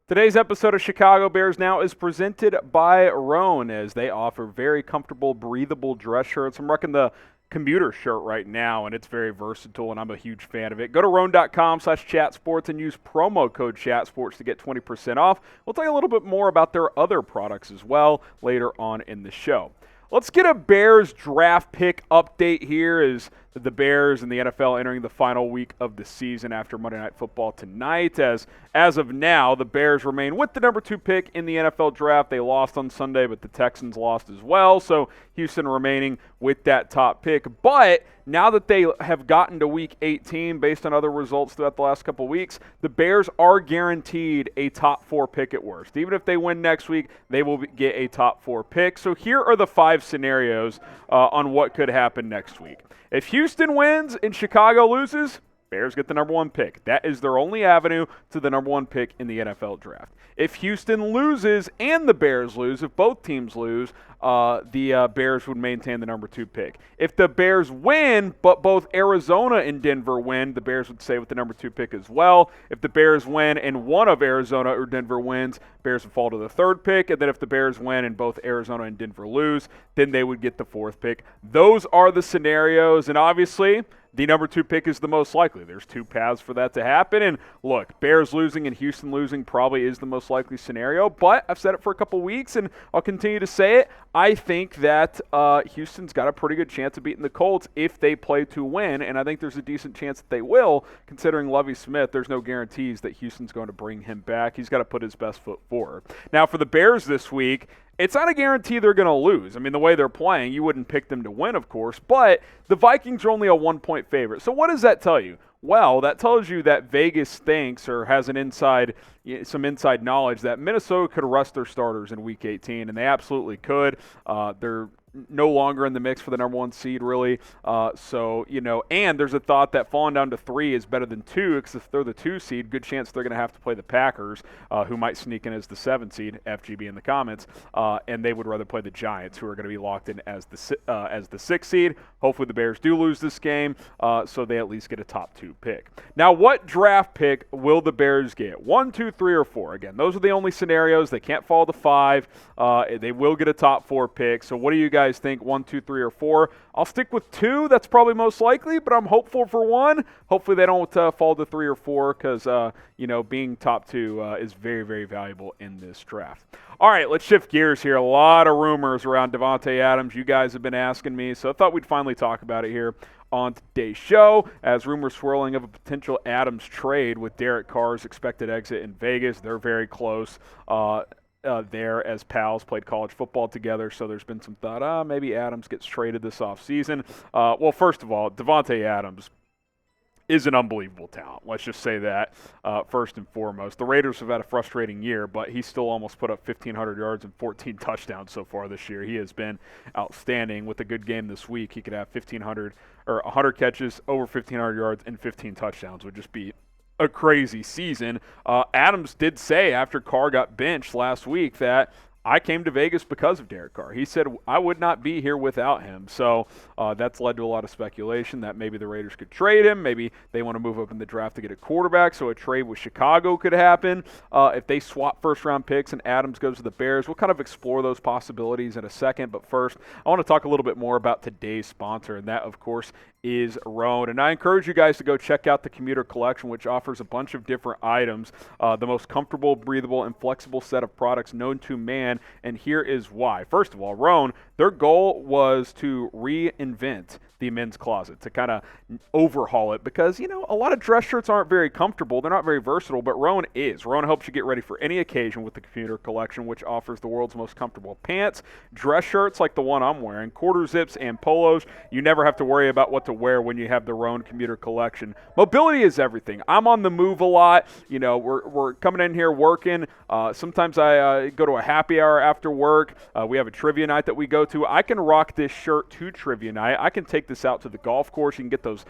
Today's episode of Chicago Bears Now is presented by Roan, as they offer very comfortable, breathable dress shirts. I'm rocking the commuter shirt right now, and it's very versatile, and I'm a huge fan of it. Go to roan.com/chatsports and use promo code chatsports to get 20% off. We'll tell you a little bit more about their other products as well later on in the show. Let's get a Bears draft pick update here as the Bears and the NFL entering the final week of the season after Monday Night Football tonight. As of now, the Bears remain with the number 2 pick in the NFL draft. They lost on Sunday, but the Texans lost as well. So Houston remaining with that top pick. But now that they have gotten to week 18 based on other results throughout the last couple weeks, the Bears are guaranteed a top 4 pick at worst. Even if they win next week, they will get a top 4 pick. So here are the 5 scenarios on what could happen next week. If Houston wins and Chicago loses, Bears get the number 1 pick. That is their only avenue to the number 1 pick in the NFL draft. If Houston loses and the Bears lose, if both teams lose, the Bears would maintain the number 2 pick. If the Bears win, but both Arizona and Denver win, the Bears would stay with the number 2 pick as well. If the Bears win and one of Arizona or Denver wins, Bears would fall to the 3rd pick. And then if the Bears win and both Arizona and Denver lose, then they would get the 4th pick. Those are the scenarios, and obviously the number 2 pick is the most likely. There's 2 paths for that to happen. And look, Bears losing and Houston losing probably is the most likely scenario. But I've said it for a couple weeks, and I'll continue to say it. I think that Houston's got a pretty good chance of beating the Colts if they play to win. And I think there's a decent chance that they will, considering Lovie Smith. There's no guarantees that Houston's going to bring him back. He's got to put his best foot forward. Now, for the Bears this week, it's not a guarantee they're going to lose. I mean, the way they're playing, you wouldn't pick them to win, of course, but the Vikings are only a 1-point favorite. So what does that tell you? Well, that tells you that Vegas thinks or has some inside knowledge that Minnesota could rest their starters in Week 18, and they absolutely could. They're no longer in the mix for the number 1 seed, really. And there's a thought that falling down to 3 is better than 2, because if they're the 2 seed, good chance they're going to have to play the Packers, who might sneak in as the 7 seed, FGB in the comments, and they would rather play the Giants, who are going to be locked in as the 6 seed. Hopefully the Bears do lose this game, so they at least get a top 2 pick. Now, what draft pick will the Bears get? 1, 2, 3, or 4? Again, those are the only scenarios. They can't fall to 5. They will get a top 4 pick. So what do you guys think, 1, 2, 3, or 4? I'll stick with 2. That's probably most likely, but I'm hopeful for 1. Hopefully they don't fall to 3 or 4, because being top 2 is very, very valuable in this draft. All right, let's shift gears here. A lot of rumors around Davante Adams. You guys have been asking me, so I thought we'd finally talk about it here on today's show, as rumors swirling of a potential Adams trade with Derek Carr's expected exit in Vegas. They're very close there as pals, played college football together, so there's been some thought, maybe Adams gets traded this offseason. Well, first of all, Davante Adams is an unbelievable talent. Let's just say that first and foremost. The Raiders have had a frustrating year, but he still almost put up 1,500 yards and 14 touchdowns so far this year. He has been outstanding. With a good game this week, he could have 1,500 or 100 catches, over 1,500 yards, and 15 touchdowns. Would just be a crazy season. Adams did say after Carr got benched last week that I came to Vegas because of Derek Carr. He said I would not be here without him. So that's led to a lot of speculation that maybe the Raiders could trade him. Maybe they want to move up in the draft to get a quarterback, so a trade with Chicago could happen. If they swap first-round picks and Adams goes to the Bears, we'll kind of explore those possibilities in a second. But first, I want to talk a little bit more about today's sponsor, and that, of course, is Roan. And I encourage you guys to go check out the Commuter Collection, which offers a bunch of different items, the most comfortable, breathable, and flexible set of products known to man. And here is why. First of all, Roan, their goal was to reinvent the men's closet, to kind of overhaul it, because, a lot of dress shirts aren't very comfortable. They're not very versatile, but Roan is. Roan helps you get ready for any occasion with the Commuter Collection, which offers the world's most comfortable pants, dress shirts like the one I'm wearing, quarter zips, and polos. You never have to worry about what to wear when you have the Roan Commuter Collection. Mobility is everything. I'm on the move a lot. We're coming in here working. Sometimes I go to a happy hour after work. We have a trivia night that we go to. I can rock this shirt to trivia night. I can take this out to the golf course. You can get those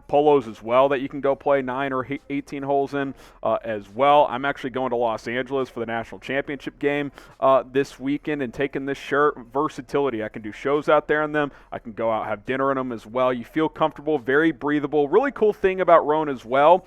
polos as well that you can go play 9 or 18 holes in as well. I'm actually going to Los Angeles for the national championship game this weekend and taking this shirt. Versatility. I can do shows out there in them. I can go out, have dinner in them as well. You feel comfortable, very breathable. Really cool thing about Roan as well.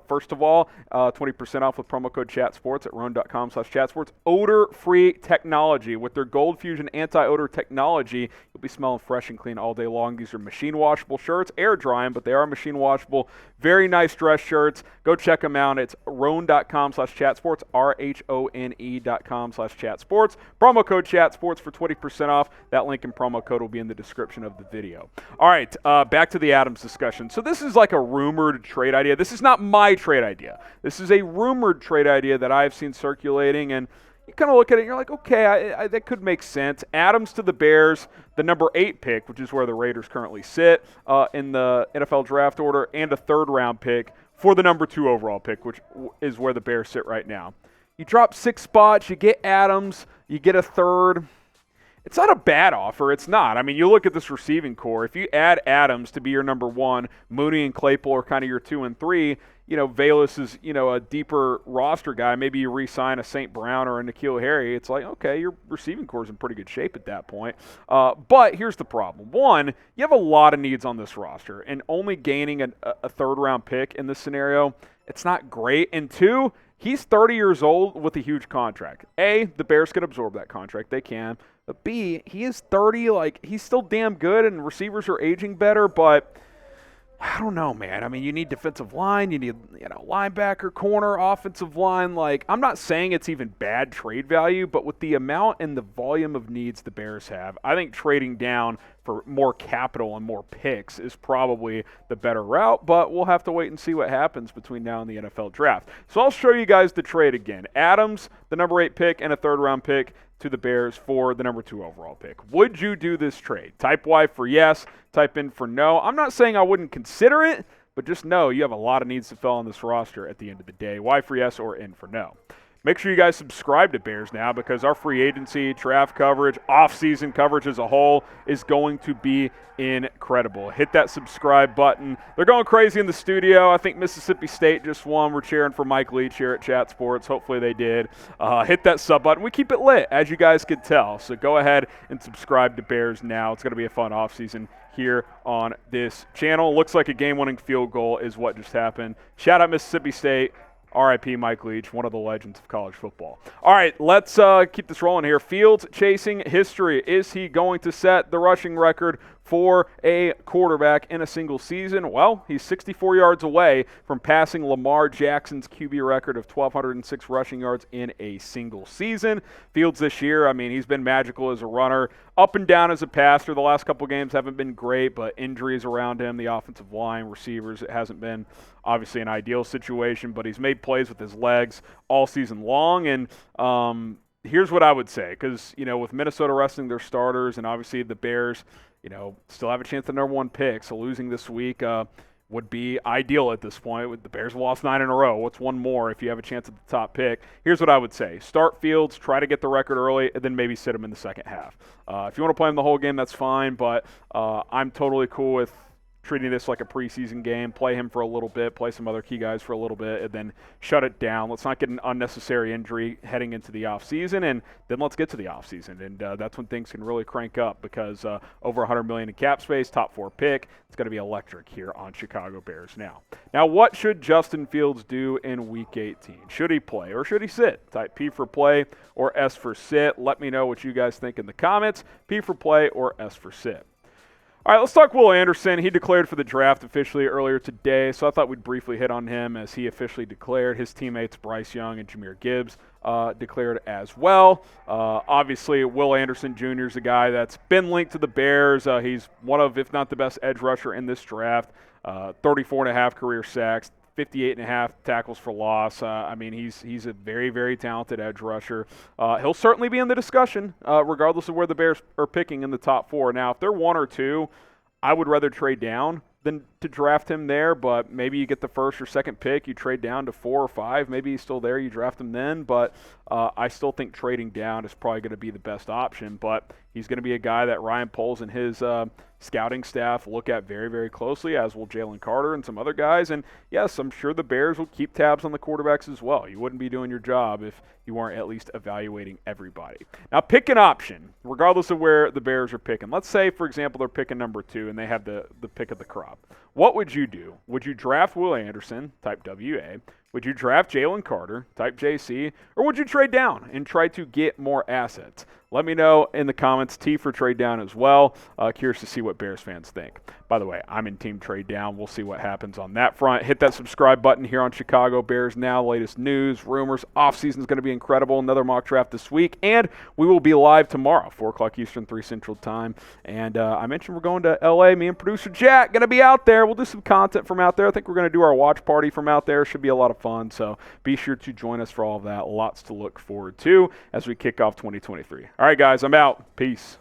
First of all, 20% off with promo code ChatSports at roan.com/chatsports. Odor-free technology. With their Gold Fusion anti-odor technology, you'll be smelling fresh and clean all day long. These are machine washable shirts, air drying, but they are machine washable. Very nice dress shirts. Go check them out. It's roan.com/chatsports, RHONE.com/chatsports. Promo code ChatSports for 20% off. That link and promo code will be in the description of the video. All right, back to the Adams discussion. So this is like a rumored trade idea. This is not my trade idea. This is a rumored trade idea that I've seen circulating, and you kind of look at it and you're like, okay, that could make sense. Adams to the Bears, the number 8 pick, which is where the Raiders currently sit in the NFL draft order, and a 3rd-round pick for the number 2 overall pick, which is where the Bears sit right now. You drop 6 spots, you get Adams, you get a 3rd. It's not a bad offer. It's not. I mean, you look at this receiving core. If you add Adams to be your number 1, Mooney and Claypool are kind of your 2 and 3. Bayless is, a deeper roster guy. Maybe you re-sign a St. Brown or a N'Keal Harry. It's like, okay, your receiving core is in pretty good shape at that point. But here's the problem. 1, you have a lot of needs on this roster, and only gaining a 3rd-round pick in this scenario, it's not great. And 2, he's 30 years old with a huge contract. A, the Bears can absorb that contract. They can. But B, he is 30. He's still damn good, and receivers are aging better, but I don't know, man. I mean, you need defensive line, you need, linebacker, corner, offensive line. I'm not saying it's even bad trade value, but with the amount and the volume of needs the Bears have, I think trading down for more capital and more picks is probably the better route, but we'll have to wait and see what happens between now and the NFL draft. So I'll show you guys the trade again. Adams, the number 8 pick, and a 3rd-round pick to the Bears for the number 2 overall pick. Would you do this trade? Type Y for yes, type in for no. I'm not saying I wouldn't consider it, but just know you have a lot of needs to fill on this roster at the end of the day. Y for yes or N for no. Make sure you guys subscribe to Bears Now, because our free agency, draft coverage, off-season coverage as a whole is going to be incredible. Hit that subscribe button. They're going crazy in the studio. I think Mississippi State just won. We're cheering for Mike Leach here at Chat Sports. Hopefully they did. Hit that sub button. We keep it lit, as you guys can tell. So go ahead and subscribe to Bears Now. It's going to be a fun offseason here on this channel. Looks like a game-winning field goal is what just happened. Shout out Mississippi State. R.I.P. Mike Leach, one of the legends of college football. All right, let's keep this rolling here. Fields chasing history. Is he going to set the rushing record for a quarterback in a single season? Well, he's 64 yards away from passing Lamar Jackson's QB record of 1,206 rushing yards in a single season. Fields this year, I mean, he's been magical as a runner, up and down as a passer. The last couple games haven't been great, but injuries around him, the offensive line, receivers, it hasn't been obviously an ideal situation, but he's made plays with his legs all season long. And here's what I would say, because, with Minnesota resting their starters and obviously the Bears, still have a chance at the number 1 pick, so losing this week would be ideal at this point. With the Bears lost 9 in a row. What's one more if you have a chance at the top pick? Here's what I would say. Start Fields, try to get the record early, and then maybe sit him in the second half. If you want to play him the whole game, that's fine, but I'm totally cool with treating this like a preseason game, play him for a little bit, play some other key guys for a little bit, and then shut it down. Let's not get an unnecessary injury heading into the offseason, and then let's get to the offseason. And that's when things can really crank up, because over $100 million in cap space, top 4 pick, it's going to be electric here on Chicago Bears Now. Now, what should Justin Fields do in Week 18? Should he play or should he sit? Type P for play or S for sit. Let me know what you guys think in the comments. P for play or S for sit. All right, let's talk Will Anderson. He declared for the draft officially earlier today, so I thought we'd briefly hit on him as he officially declared. His teammates Bryce Young and Jahmyr Gibbs declared as well. Obviously, Will Anderson Jr. is a guy that's been linked to the Bears. He's one of, if not the best edge rusher in this draft. 34.5 career sacks, 58.5 tackles for loss. I mean, he's a very, very talented edge rusher. He'll certainly be in the discussion, regardless of where the Bears are picking in the top 4. Now, if they're 1 or 2, I would rather trade down than to draft him there, but maybe you get the 1st or 2nd pick, you trade down to 4 or 5, maybe he's still there, you draft him then, but I still think trading down is probably going to be the best option, but He's going to be a guy that Ryan Poles and his scouting staff look at very, very closely, as will Jalen Carter and some other guys. And yes, I'm sure the Bears will keep tabs on the quarterbacks as well. You wouldn't be doing your job if you weren't at least evaluating everybody. Now, pick an option, regardless of where the Bears are picking. Let's say, for example, they're picking number 2 and they have the pick of the crop. What would you do? Would you draft Will Anderson, type WA? Would you draft Jalen Carter, type JC? Or would you trade down and try to get more assets? Let me know in the comments. T for trade down as well. Curious to see what Bears fans think. By the way, I'm in team trade down. We'll see what happens on that front. Hit that subscribe button here on Chicago Bears Now. Latest news, rumors. Offseason is going to be incredible. Another mock draft this week. And we will be live tomorrow, 4 o'clock Eastern, 3 Central Time. And I mentioned we're going to L.A. Me and producer Jack going to be out there. We'll do some content from out there. I think we're going to do our watch party from out there. Should be a lot of fun. So be sure to join us for all of that. Lots to look forward to as we kick off 2023. All right, guys, I'm out. Peace.